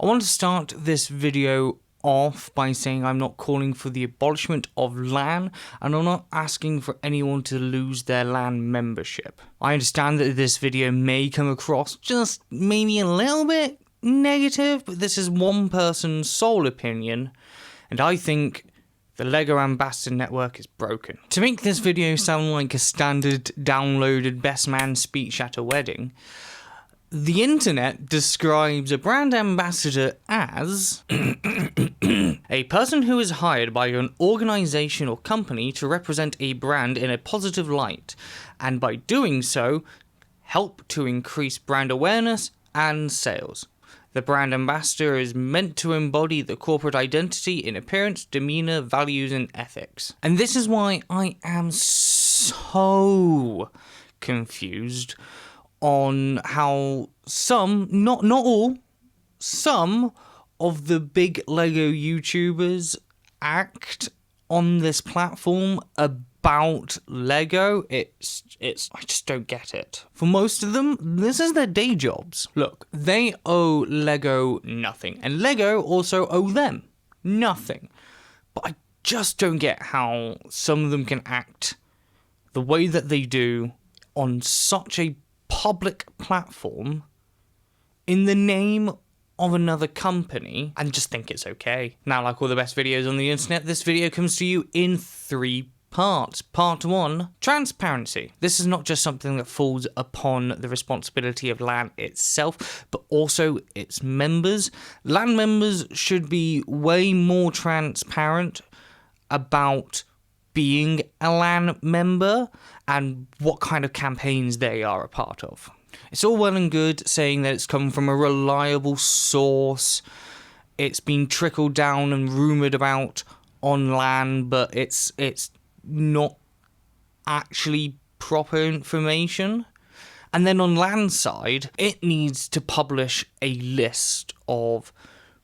I want to start this video off by saying I'm not calling for the abolishment of LAN, and I'm not asking for anyone to lose their LAN membership. I understand that this video may come across just maybe a little bit negative, but this is one person's sole opinion, and I think the LEGO Ambassador Network is broken. To make this video sound like a standard downloaded best man speech at a wedding, the internet describes a brand ambassador as a person who is hired by an organization or company to represent a brand in a positive light, and by doing so, help to increase brand awareness and sales. The brand ambassador is meant to embody the corporate identity in appearance, demeanor, values, and ethics. And this is why I am so confused on how some, not all, some of the big LEGO YouTubers act on this platform about LEGO. I just don't get it. For most of them, this is their day jobs. Look, they owe LEGO nothing, and LEGO also owe them nothing. But I just don't get how some of them can act the way that they do on such a public platform in the name of another company and just think it's okay. Now, like all the best videos on the internet, this video comes to you in 3 parts. Part 1, transparency. This is not just something that falls upon the responsibility of LAN itself, but also its members. LAN members should be way more transparent about being a LAN member and what kind of campaigns they are a part of. It's all well and good saying that it's come from a reliable source, it's been trickled down and rumoured about on LAN, but it's not actually proper information. And then on LAN side, it needs to publish a list of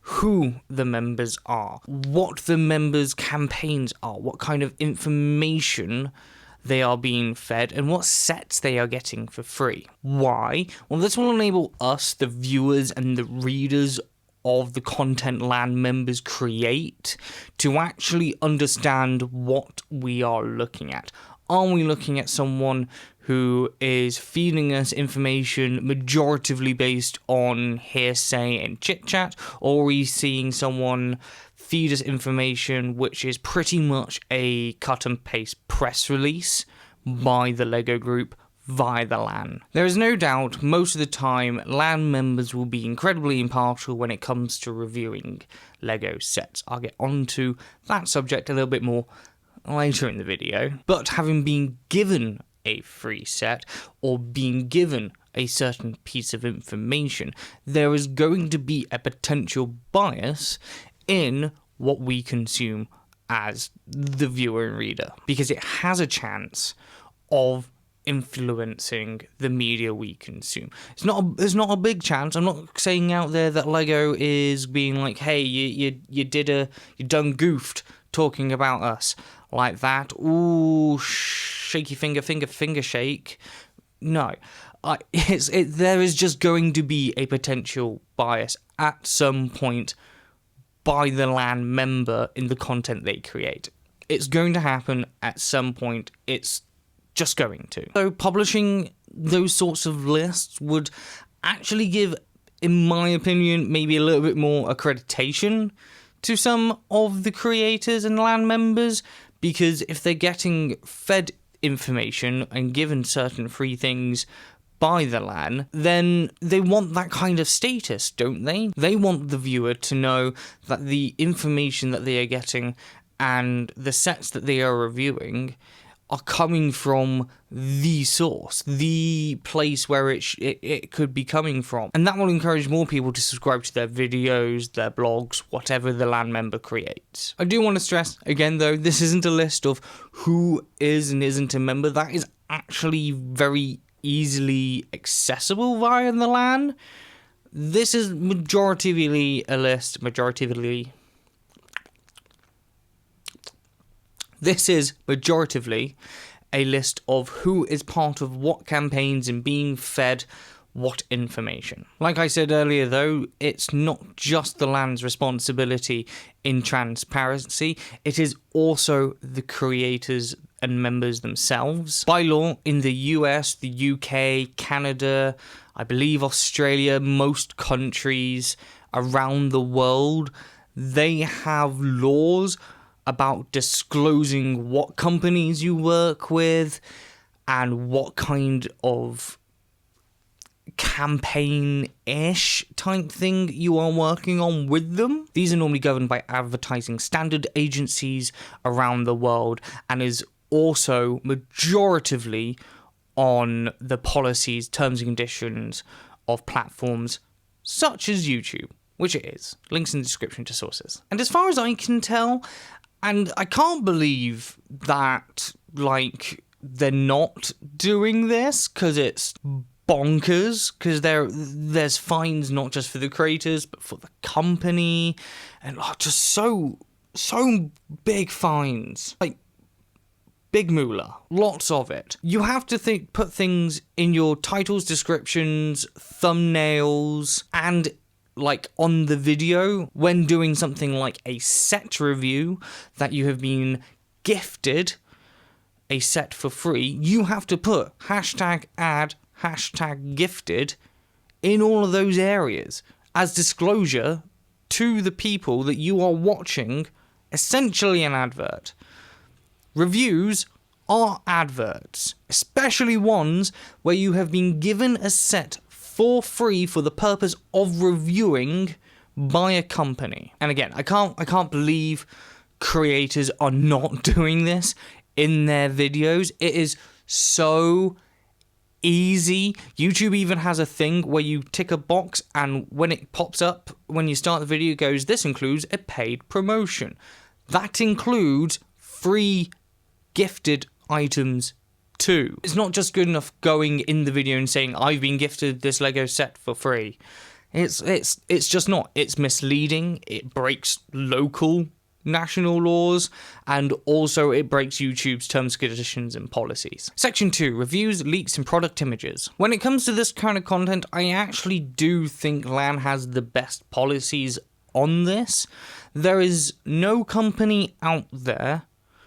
who the members are, what the members' campaigns are, what kind of information they are being fed, and what sets they are getting for free. Why? Well, this will enable us, the viewers and the readers of the content LAN members create, to actually understand what we are looking at. Are we looking at someone who is feeding us information majoritively based on hearsay and chit-chat, or are we seeing someone feed us information which is pretty much a cut-and-paste press release by the LEGO Group via the LAN? There is no doubt most of the time LAN members will be incredibly impartial when it comes to reviewing LEGO sets. I'll get onto that subject a little bit more later in the video, but having been given a free set or being given a certain piece of information, there is going to be a potential bias in what we consume as the viewer and reader, because it has a chance of influencing the media we consume. There's not a big chance. I'm not saying out there that LEGO is being like, hey, you done goofed talking about us like that. Ooh, shaky finger shake. No, there is just going to be a potential bias at some point by the LAN member in the content they create. It's going to happen at some point. It's just going to. So publishing those sorts of lists would actually give, in my opinion, maybe a little bit more accreditation to some of the creators and LAN members, because if they're getting fed information and given certain free things by the LAN, then they want that kind of status, don't they? They want the viewer to know that the information that they are getting and the sets that they are reviewing are coming from the source, the place where it could be coming from. And that will encourage more people to subscribe to their videos, their blogs, whatever the LAN member creates. I do want to stress, again though, this isn't a list of who is and isn't a member. That is actually very easily accessible via the LAN. This is majoritively a list, This is majoritively a list of who is part of what campaigns and being fed what information. Like I said earlier though, it's not just the LAN's responsibility in transparency, it is also the creators and members themselves. By law, in the US, the UK, Canada, I believe Australia, most countries around the world, they have laws about disclosing what companies you work with and what kind of campaign-ish type thing you are working on with them. These are normally governed by advertising standard agencies around the world and is also majoritively on the policies, terms and conditions of platforms such as YouTube, which it is. Links in the description to sources. And as far as I can tell, and I can't believe that, like, they're not doing this, because it's bonkers, because there's fines not just for the creators, but for the company, and just so big fines. Like, big moolah. Lots of it. You have to put things in your titles, descriptions, thumbnails, and like on the video when doing something like a set review that you have been gifted a set for free, you have to put #ad, #gifted in all of those areas as disclosure to the people that you are watching essentially an advert. Reviews are adverts, especially ones where you have been given a set for free for the purpose of reviewing by a company. And again, I can't believe creators are not doing this in their videos. It is so easy. YouTube even has a thing where you tick a box and when it pops up, when you start the video, it goes, this includes a paid promotion. That includes free gifted items too. It's not just good enough going in the video and saying, I've been gifted this Lego set for free. It's just not. It's misleading. It breaks local national laws, and also it breaks YouTube's terms, conditions, and policies. Section 2, reviews, leaks, and product images. When it comes to this kind of content, I actually do think LAN has the best policies on this. There is no company out there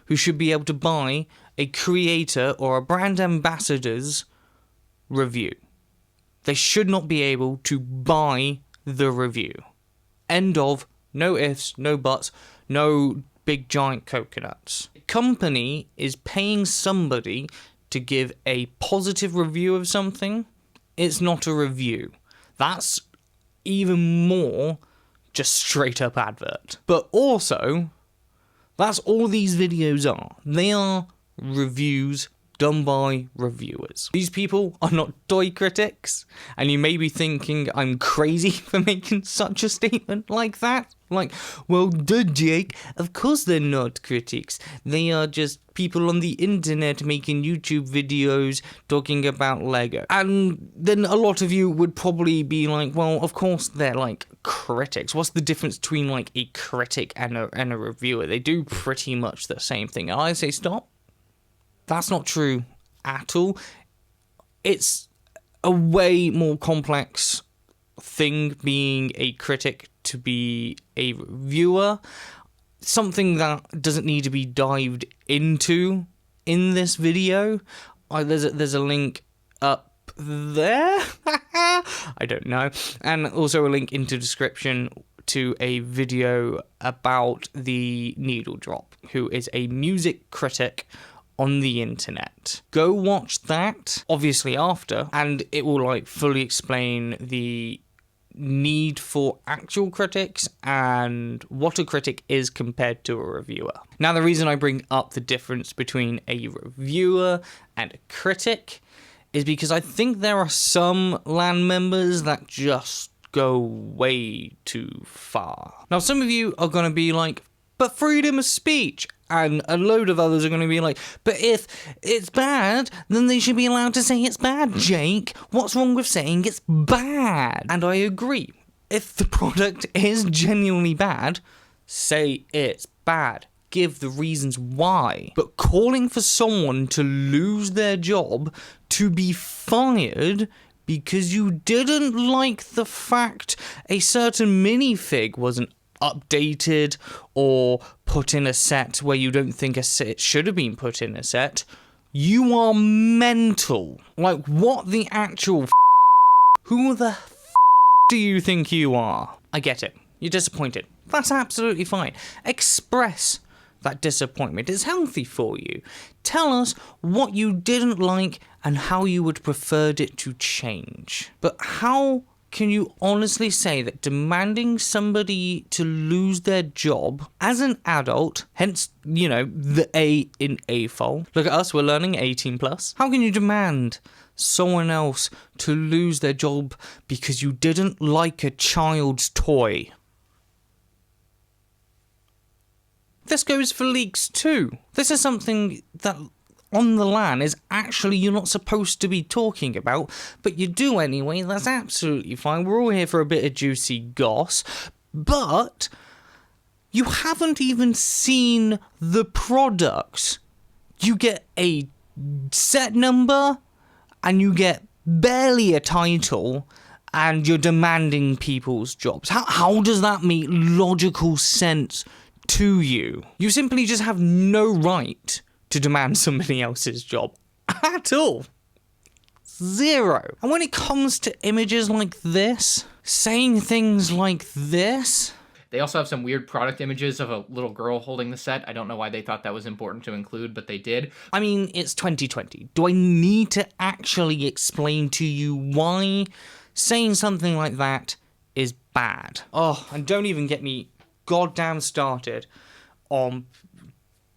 who should be able to buy a creator or a brand ambassador's review. They should not be able to buy the review. End of. No ifs, no buts, no big giant coconuts. A company is paying somebody to give a positive review of something. It's not a review. That's even more just straight up advert. But also, that's all these videos are. They are reviews done by reviewers. These people are not toy critics, and you may be thinking I'm crazy for making such a statement like that. Like, well, duh, Jake, of course they're not critics. They are just people on the internet making YouTube videos talking about Lego. And then a lot of you would probably be like, well, of course they're like critics. What's the difference between like a critic and a reviewer? They do pretty much the same thing. And I say stop. That's not true at all. It's a way more complex thing being a critic to be a reviewer. Something that doesn't need to be dived into in this video. There's a link up there. I don't know. And also a link into description to a video about the Needle Drop, who is a music critic on the internet. Go watch that, obviously after, and it will like fully explain the need for actual critics and what a critic is compared to a reviewer. Now, the reason I bring up the difference between a reviewer and a critic is because I think there are some LAN members that just go way too far. Now, some of you are going to be like, but freedom of speech. And a load of others are going to be like, but if it's bad, then they should be allowed to say it's bad, Jake. What's wrong with saying it's bad? And I agree. If the product is genuinely bad, say it's bad. Give the reasons why. But calling for someone to lose their job, to be fired because you didn't like the fact a certain minifig wasn't updated or put in a set where you don't think it should have been put in a set, you are mental. Like, what the actual who the do you think you are? I get it. You're disappointed. That's absolutely fine. Express that disappointment. It's healthy for you. Tell us what you didn't like and how you would preferred it to change. But how can you honestly say that demanding somebody to lose their job as an adult, hence, you know, the A in AFOL, look at us, we're learning 18 plus. How can you demand someone else to lose their job because you didn't like a child's toy? This goes for leaks too. This is something that on the LAN is actually you're not supposed to be talking about, but you do anyway. That's absolutely fine. We're all here for a bit of juicy goss, but you haven't even seen the products. You get a set number and you get barely a title, and you're demanding people's jobs. How does that make logical sense to you? You simply just have no right to demand somebody else's job at all. Zero. And when it comes to images like this, saying things like this. They also have some weird product images of a little girl holding the set. I don't know why they thought that was important to include, but they did. I mean, it's 2020. Do I need to actually explain to you why saying something like that is bad? Oh, and don't even get me goddamn started on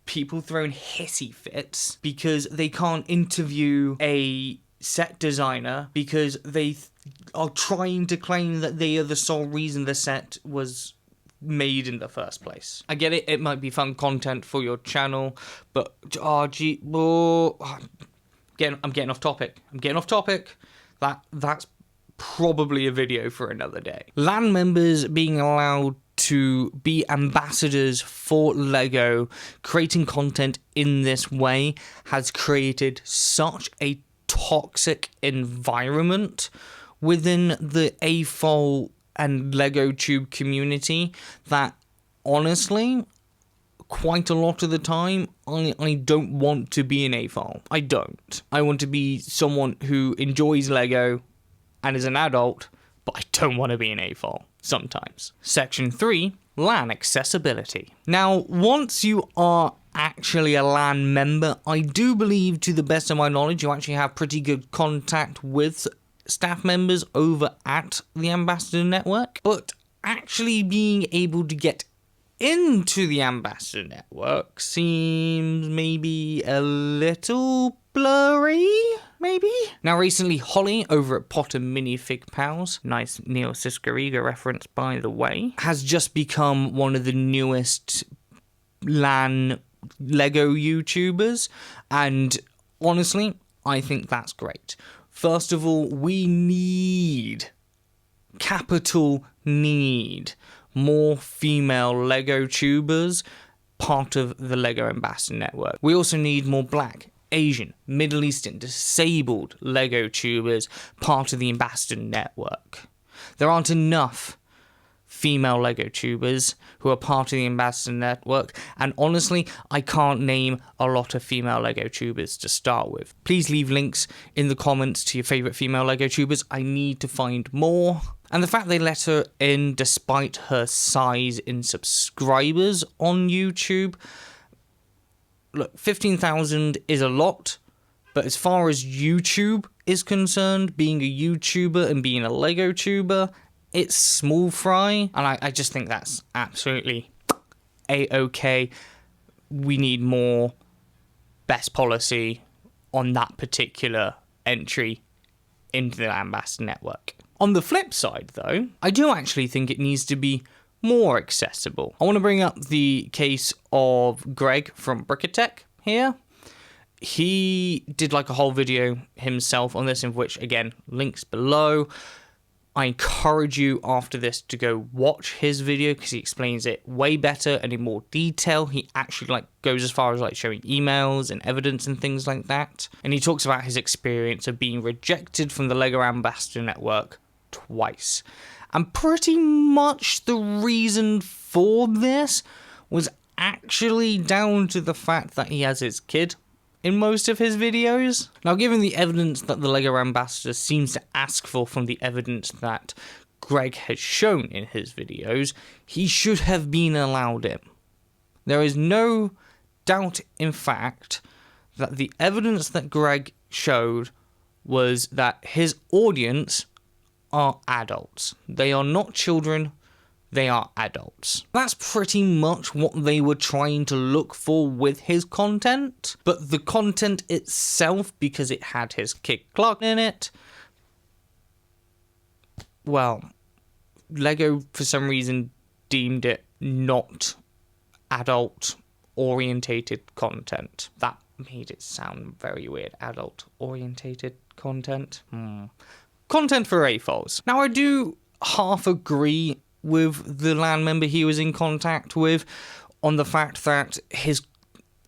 people throwing hissy fits because they can't interview a set designer because they are trying to claim that they are the sole reason the set was made in the first place. I get it, it might be fun content for your channel, but I'm getting off topic. That's probably a video for another day. LAN members being allowed to be ambassadors for LEGO, creating content in this way has created such a toxic environment within the AFOL and LegoTube community that honestly, quite a lot of the time, I don't want to be an AFOL. I don't. I want to be someone who enjoys LEGO and is an adult, but I don't want to be an AFOL sometimes. Section 3, LAN accessibility. Now, once you are actually a LAN member, I do believe, to the best of my knowledge, you actually have pretty good contact with staff members over at the Ambassador Network, but actually being able to get into the Ambassador Network seems maybe a little blurry, maybe? Now recently, Holly over at Potter Minifig Pals, nice Neil Siskariga reference by the way, has just become one of the newest LAN LEGO YouTubers, and honestly, I think that's great. First of all, we need, capital need, more female LEGO tubers part of the LEGO Ambassador Network. We also need more Black, Asian, Middle Eastern, disabled LEGO tubers part of the Ambassador Network. There aren't enough female LEGO tubers who are part of the Ambassador Network, and honestly, I can't name a lot of female LEGO tubers to start with. Please leave links in the comments to your favourite female LEGO tubers. I need to find more. And the fact they let her in despite her size in subscribers on YouTube, look, 15,000 is a lot, but as far as YouTube is concerned, being a YouTuber and being a LEGO tuber, it's small fry, and I just think that's absolutely A-okay. We need more best policy on that particular entry into the Ambassador Network. On the flip side, though, I do actually think it needs to be more accessible. I want to bring up the case of Greg from Brickatech here. He did like a whole video himself on this, in which, again, links below. I encourage you after this to go watch his video because he explains it way better and in more detail. He actually goes as far as showing emails and evidence and things like that. And he talks about his experience of being rejected from the LEGO Ambassador Network twice. And pretty much the reason for this was actually down to the fact that he has his kid in most of his videos. Now, given the evidence that the LEGO Ambassador seems to ask for from the evidence that Greg has shown in his videos, he should have been allowed in. There is no doubt, in fact, that the evidence that Greg showed was that his audience are adults. They are not children. They are adults. That's pretty much what they were trying to look for with his content. But the content itself, because it had his kid Clark in it, well, LEGO for some reason deemed it not adult-orientated content. That made it sound very weird. Adult-orientated content? Content for AFOLs. Now, I do half agree with the LAN member he was in contact with on the fact that his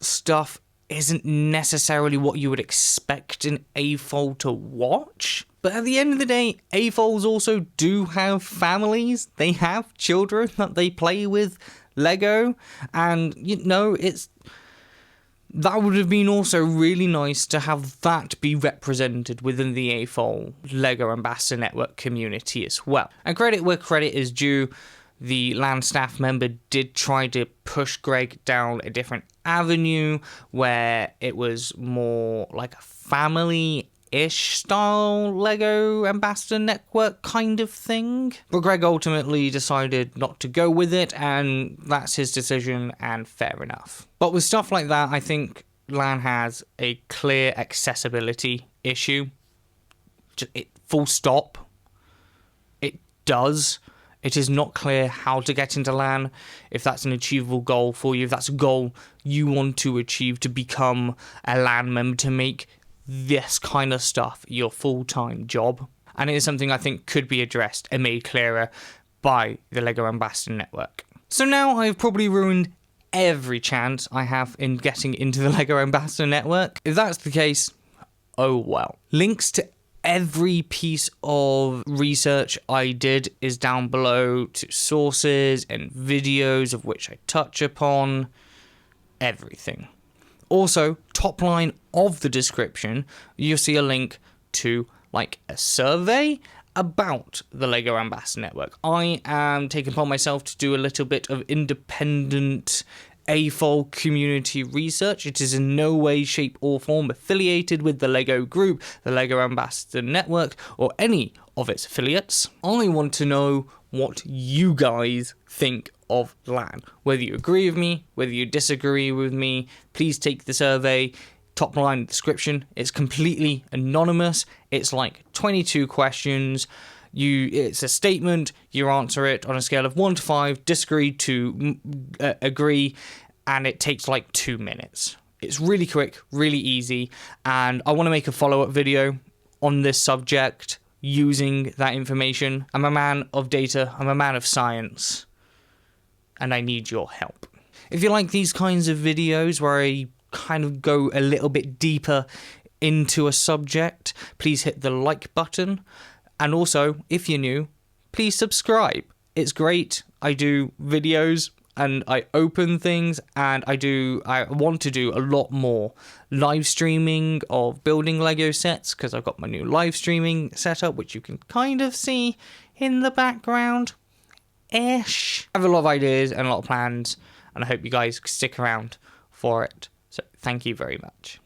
stuff isn't necessarily what you would expect an AFOL to watch. But at the end of the day, AFOLs also do have families. They have children that they play with LEGO. And, that would have been also really nice to have that be represented within the AFOL LEGO Ambassador Network community as well. And credit where credit is due, the LAN staff member did try to push Greg down a different avenue where it was more like a family-ish style LEGO Ambassador Network kind of thing. But Greg ultimately decided not to go with it, and that's his decision, and fair enough. But with stuff like that, I think LAN has a clear accessibility issue. Full stop. It does. It is not clear how to get into LAN, if that's an achievable goal for you, if that's a goal you want to achieve to become a LAN member, to make this kind of stuff your full-time job. And it is something I think could be addressed and made clearer by the LEGO Ambassador Network. So now I've probably ruined every chance I have in getting into the LEGO Ambassador Network. If that's the case, oh well. Links to every piece of research I did is down below, to sources and videos of which I touch upon. Everything. Also, top line of the description, you'll see a link to a survey about the LEGO Ambassador Network. I am taking upon myself to do a little bit of independent AFOL community research. It is in no way, shape or form affiliated with the LEGO Group, the LEGO Ambassador Network, or any of its affiliates. I want to know what you guys think of LAN. Whether you agree with me, whether you disagree with me, please take the survey. Top line description. It's completely anonymous. It's 22 questions. It's a statement. You answer it on a scale of 1 to 5, disagree to agree, and it takes 2 minutes. It's really quick, really easy, and I want to make a follow-up video on this subject using that information. I'm a man of data. I'm a man of science, and I need your help. If you like these kinds of videos where I kind of go a little bit deeper into a subject, please hit the like button. And also, if you're new, please subscribe. It's great. I do videos and I open things, and I want to do a lot more live streaming of building Lego sets, because I've got my new live streaming setup, which you can kind of see in the background-ish. I have a lot of ideas and a lot of plans, and I hope you guys stick around for it. So thank you very much.